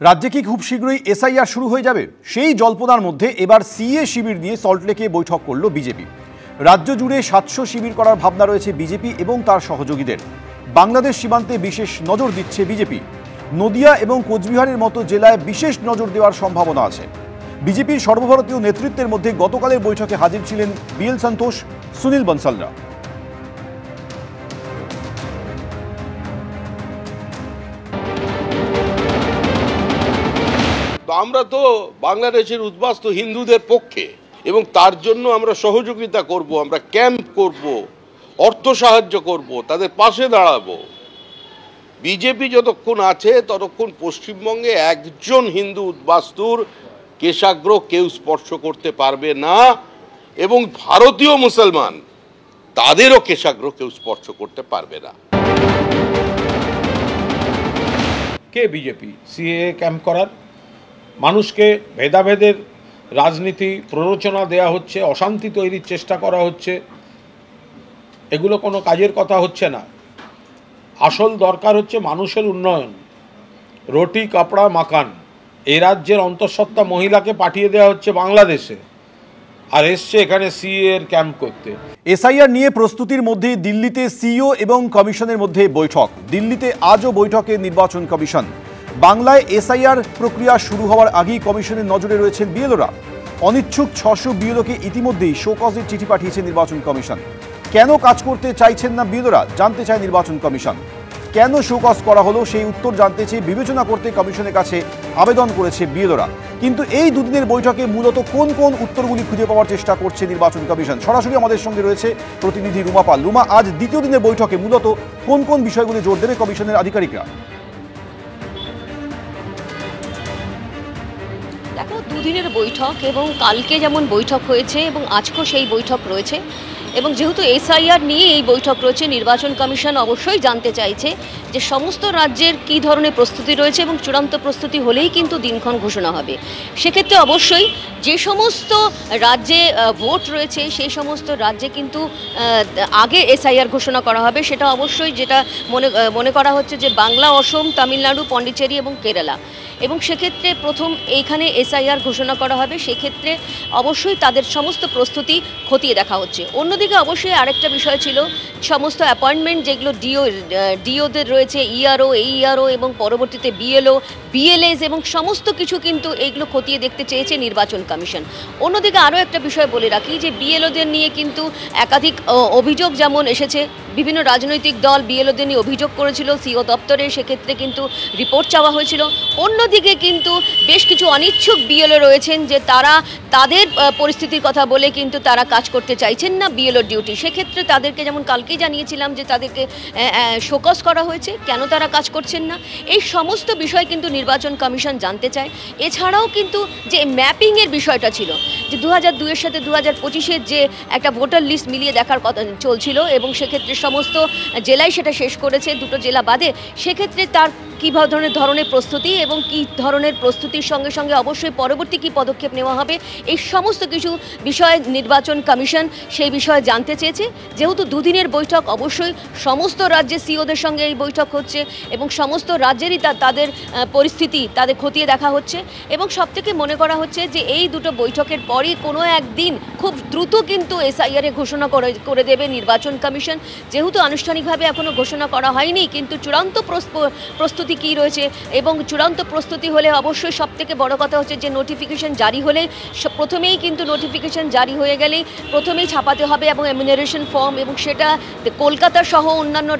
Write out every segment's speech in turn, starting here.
রাজ্যে কি খুব শীঘ্রই এসআইআর শুরু হয়ে যাবে? সেই জল্পনার মধ্যে এবার সিএ শিবির নিয়ে সল্টলেকে বৈঠক করল বিজেপি। রাজ্য জুড়ে 700 শিবির করার ভাবনা রয়েছে বিজেপি এবং তার সহযোগীদের। বাংলাদেশ সীমান্তে বিশেষ নজর দিচ্ছে বিজেপি। নদিয়া এবং কোচবিহারের মতো জেলায় বিশেষ নজর দেওয়ার সম্ভাবনা আছে। বিজেপির সর্বভারতীয় নেতৃত্বের মধ্যে গতকালের বৈঠকে হাজির ছিলেন বিএল সন্তোষ, সুনীল বনসালরা। আমরা তো বাংলাদেশের উদ্বাস্তু হিন্দুদের পক্ষে এবং তার জন্য আমরা সহযোগিতা করব, আমরা ক্যাম্প করব, অর্থ সাহায্য করব, তাদের পাশে দাঁড়াবো। বিজেপি যতক্ষণ আছে ততক্ষণ পশ্চিমবঙ্গে একজন হিন্দু উদ্বাস্তুর কেশাগ্র কেউ স্পর্শ করতে পারবে না এবং ভারতীয় মুসলমান তাদেরও কেশাগ্র কেউ স্পর্শ করতে পারবে না। কে বিজেপি সিএএ ক্যাম্প করার? মানুষকে ভেদাভেদের রাজনীতি প্ররোচনা দেয়া হচ্ছে, অশান্তি তৈরির চেষ্টা করা হচ্ছে, এগুলো কোনো কাজের কথা হচ্ছে না। আসল দরকার হচ্ছে মানুষের উন্নয়ন। রুটি কাপড়া মাকান। এই রাজ্যের অন্তঃসত্ত্বা মহিলাকে পাঠিয়ে দেওয়া হচ্ছে বাংলাদেশে, আর এসছে এখানে সিএএর ক্যাম্প করতে। এসআইআর নিয়ে প্রস্তুতির মধ্যে দিল্লিতে সিইও এবং কমিশনের মধ্যে বৈঠক। দিল্লিতে আজও বৈঠকে নির্বাচন কমিশন। বাংলায় এসআইআর প্রক্রিয়া শুরু হওয়ার আগেই কমিশনের নজরে রয়েছেন বিএলওরা। অনিচ্ছুক 600 বিএলওকে ইতিমধ্যেই শোকজের চিঠি পাঠিয়েছে নির্বাচন কমিশন। কেন কাজ করতে চাইছেন না বিএলওরা জানতে চায় নির্বাচন কমিশন। কেন শোকজ করা হলো সেই উত্তর জানতে চেয়ে বিবেচনা করতে কমিশনের কাছে আবেদন করেছে বিএলওরা। কিন্তু এই দুদিনের বৈঠকে মূলত কোন কোন উত্তরগুলি খুঁজে পাওয়ার চেষ্টা করছে নির্বাচন কমিশন? সরাসরি আমাদের সঙ্গে রয়েছে প্রতিনিধি রুমা পাল। রুমা, আজ দ্বিতীয় দিনের বৈঠকে মূলত কোন কোন বিষয়গুলি জোর দেবে কমিশনের আধিকারিকরা? দেখো, দুদিনের বৈঠক এবং কালকে যেমন বৈঠক হয়েছে এবং আজকেও সেই বৈঠক রয়েছে এবং যেহেতু এসআইআর নিয়ে এই বৈঠক রয়েছে, নির্বাচন কমিশন অবশ্যই জানতে চাইছে যে সমস্ত রাজ্যের কী ধরনের প্রস্তুতি রয়েছে এবং চূড়ান্ত প্রস্তুতি হলেই কিন্তু দিনক্ষণ ঘোষণা হবে। সেক্ষেত্রে অবশ্যই যে সমস্ত রাজ্যে ভোট রয়েছে সেই সমস্ত রাজ্যে কিন্তু আগে এসআইআর ঘোষণা করা হবে। সেটা অবশ্যই যেটা মনে করা হচ্ছে যে বাংলা, অসম, তামিলনাড়ু, পন্ডিচেরি এবং কেরালা। এবং সেক্ষেত্রে প্রথম এইখানে এসআইআর ঘোষণা করা হবে। সেক্ষেত্রে অবশ্যই তাদের সমস্ত প্রস্তুতি খতিয়ে দেখা হচ্ছে। অন্যদিকে অবশ্যই আরেকটা বিষয় ছিল সমস্ত অ্যাপয়েন্টমেন্ট যেগুলো ডিওদের রয়েছে, ইআরও, এইআরও এবং পরবর্তীতে বিএলও, বিএলএস এবং সমস্ত কিছু কিন্তু এইগুলো খতিয়ে দেখতে চেয়েছে নির্বাচন কমিশন। অন্যদিকে আরও একটা বিষয় বলে রাখি যে বিএলওদের নিয়ে কিন্তু একাধিক অভিযোগ যেমন এসেছে, বিভিন্ন রাজনৈতিক দল বিএলওদের নিয়ে অভিযোগ করেছিল সিও দপ্তরে, সেক্ষেত্রে কিন্তু রিপোর্ট চাওয়া হয়েছিল। অন্যদিকে কিন্তু বেশ কিছু অনিচ্ছুক বিএলও রয়েছেন যে তারা তাদের পরিস্থিতির কথা বলে কিন্তু তারা কাজ করতে চাইছেন না বিএলও ডিউটি। সেক্ষেত্রে তাদেরকে যেমন কালকেই জানিয়েছিলাম যে তাদেরকে শোকজ করা হয়েছে, কেন তারা কাজ করছেন না, এই সমস্ত বিষয় কিন্তু নির্বাচন কমিশন জানতে চায়। এছাড়াও কিন্তু যে ম্যাপিংয়ের বিষয়টা ছিল যে 2002-এর সাথে 2025-এর যে একটা ভোটার লিস্ট মিলিয়ে দেখার কথা চলছিল এবং সেক্ষেত্রে সমস্ত জেলায় সেটা শেষ করেছে, দুটো জেলা বাদে। সেক্ষেত্রে তার কী ধরনের প্রস্তুতি এবং কী ধরনের প্রস্তুতির সঙ্গে সঙ্গে অবশ্যই পরবর্তী কী পদক্ষেপ নেওয়া হবে, এই সমস্ত কিছু বিষয়ে নির্বাচন কমিশন সেই বিষয়ে জানতে চেয়েছে। যেহেতু দুদিনের বৈঠক, অবশ্যই সমস্ত রাজ্যের সিওদের সঙ্গে এই বৈঠক হচ্ছে এবং সমস্ত রাজ্যেরই তাদের পরিস্থিতি তাদের খতিয়ে দেখা হচ্ছে এবং সবথেকে মনে করা হচ্ছে যে এই দুটো বৈঠকের পরই কোনো একদিন খুব দ্রুত কিন্তু এসআইআর ঘোষণা করে দেবে নির্বাচন কমিশন। যেহেতু আনুষ্ঠানিকভাবে এখনও ঘোষণা করা হয়নি, কিন্তু চূড়ান্ত প্রস্তুতি কী রয়েছে এবং চূড়ান্ত প্রস্তুতি হলে অবশ্যই সবথেকে বড় কথা হচ্ছে যে নোটিফিকেশন জারি হলে প্রথমেই কিন্তু নোটিফিকেশন জারি হয়ে গেলেই প্রথমেই ছাপাতে হবে এবং এমিনারেশন ফর্ম, এবং সেটা কলকাতা সহ অন্যান্য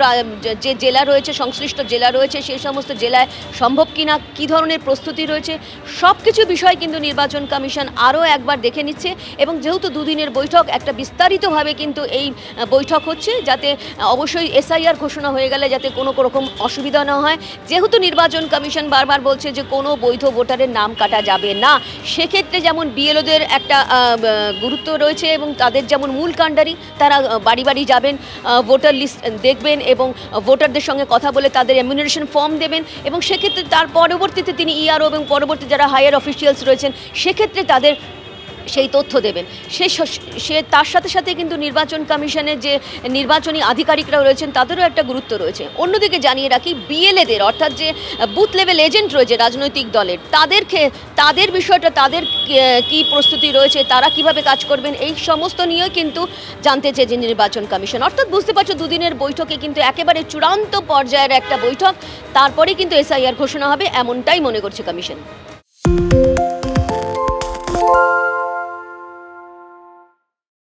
যে জেলা রয়েছে, সংশ্লিষ্ট জেলা রয়েছে, সেই সমস্ত জেলায় সম্ভব কিনা, কী ধরনের প্রস্তুতি রয়েছে, সব কিছু বিষয় কিন্তু নির্বাচন কমিশন আরও একবার দেখে নিচ্ছে। এবং যেহেতু দুদিনের বৈঠক, একটা বিস্তারিতভাবে কিন্তু এই বৈঠক হচ্ছে যাতে অবশ্যই এসআইআর ঘোষণা হয়ে গেলে যাতে কোনো রকম অসুবিধা না হয়। যেহেতু নির্বাচন কমিশন বারবার বলছে যে কোনো বৈধ ভোটারের নাম কাটা যাবে না, সেক্ষেত্রে যেমন বিএলওদের একটা গুরুত্ব রয়েছে এবং তাদের যেমন মূল কাণ্ডারি, তারা বাড়ি বাড়ি যাবেন, ভোটার লিস্ট দেখবেন এবং ভোটারদের সঙ্গে কথা বলে তাদের এমিনারেশন ফর্ম দেবেন এবং সেক্ষেত্রে তার পরবর্তীতে তিনি ইআরও এবং পরবর্তী যারা হায়ার অফিসিয়ালস রয়েছেন সেক্ষেত্রে তাদের সেই তথ্য দেবেন। সে তার সাথে সাথে কিন্তু নির্বাচন কমিশনের যে নির্বাচনী আধিকারিকরা রয়েছেন তাদেরও একটা গুরুত্ব রয়েছে। অন্যদিকে জানিয়ে রাখি বিএলএদের অর্থাৎ যে বুথ লেভেল এজেন্ট রয়েছে রাজনৈতিক দলের তাদের বিষয়টা, তাদের কি প্রস্তুতি রয়েছে, তারা কিভাবে কাজ করবেন, এই সমস্ত নিয়েও কিন্তু জানতে চেয়েছে নির্বাচন কমিশন। অর্থাৎ বুঝতে পারছো দুদিনের বৈঠকে কিন্তু একেবারে চূড়ান্ত পর্যায়ের একটা বৈঠক, তারপরে কিন্তু এসআইআর ঘোষণা হবে এমনটাই মনে করছে কমিশন।